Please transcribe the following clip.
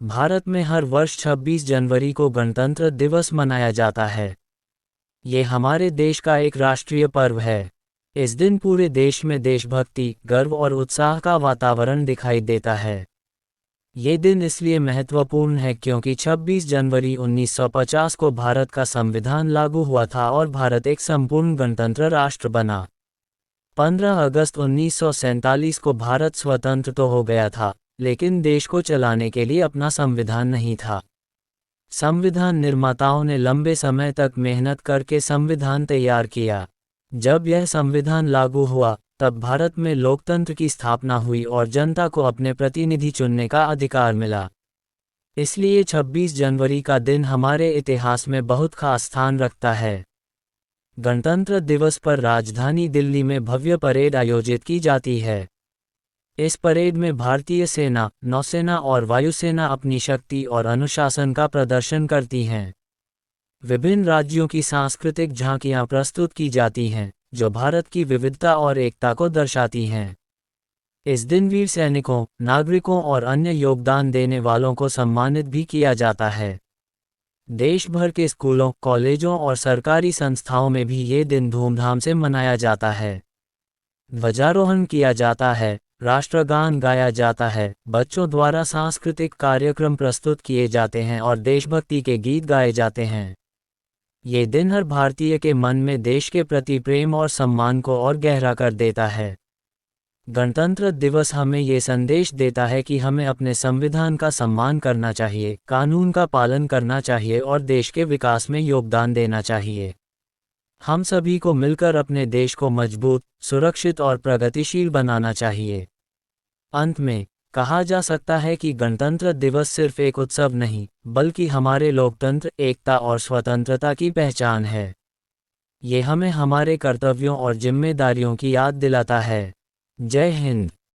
भारत में हर वर्ष 26 जनवरी को गणतंत्र दिवस मनाया जाता है। ये हमारे देश का एक राष्ट्रीय पर्व है। इस दिन पूरे देश में देशभक्ति, गर्व और उत्साह का वातावरण दिखाई देता है। ये दिन इसलिए महत्वपूर्ण है क्योंकि 26 जनवरी 1950 को भारत का संविधान लागू हुआ था और भारत एक संपूर्ण गणतंत्र राष्ट्र बना। 15 अगस्त 1947 को भारत स्वतंत्र तो हो गया था, लेकिन देश को चलाने के लिए अपना संविधान नहीं था। संविधान निर्माताओं ने लंबे समय तक मेहनत करके संविधान तैयार किया। जब यह संविधान लागू हुआ, तब भारत में लोकतंत्र की स्थापना हुई और जनता को अपने प्रतिनिधि चुनने का अधिकार मिला। इसलिए 26 जनवरी का दिन हमारे इतिहास में बहुत खास स्थान रखता है। गणतंत्र दिवस पर राजधानी दिल्ली में भव्य परेड आयोजित की जाती है। इस परेड में भारतीय सेना, नौसेना और वायुसेना अपनी शक्ति और अनुशासन का प्रदर्शन करती हैं। विभिन्न राज्यों की सांस्कृतिक झांकियां प्रस्तुत की जाती हैं, जो भारत की विविधता और एकता को दर्शाती हैं। इस दिन वीर सैनिकों, नागरिकों और अन्य योगदान देने वालों को सम्मानित भी किया जाता है। देश भर के स्कूलों, कॉलेजों और सरकारी संस्थाओं में भी ये दिन धूमधाम से मनाया जाता है। ध्वजारोहण किया जाता है, राष्ट्रगान गाया जाता है, बच्चों द्वारा सांस्कृतिक कार्यक्रम प्रस्तुत किए जाते हैं और देशभक्ति के गीत गाए जाते हैं। ये दिन हर भारतीय के मन में देश के प्रति प्रेम और सम्मान को और गहरा कर देता है। गणतंत्र दिवस हमें ये संदेश देता है कि हमें अपने संविधान का सम्मान करना चाहिए, कानून का पालन करना चाहिए और देश के विकास में योगदान देना चाहिए। हम सभी को मिलकर अपने देश को मजबूत, सुरक्षित और प्रगतिशील बनाना चाहिए। अंत में कहा जा सकता है कि गणतंत्र दिवस सिर्फ एक उत्सव नहीं, बल्कि हमारे लोकतंत्र, एकता और स्वतंत्रता की पहचान है। ये हमें हमारे कर्तव्यों और जिम्मेदारियों की याद दिलाता है। जय हिंद।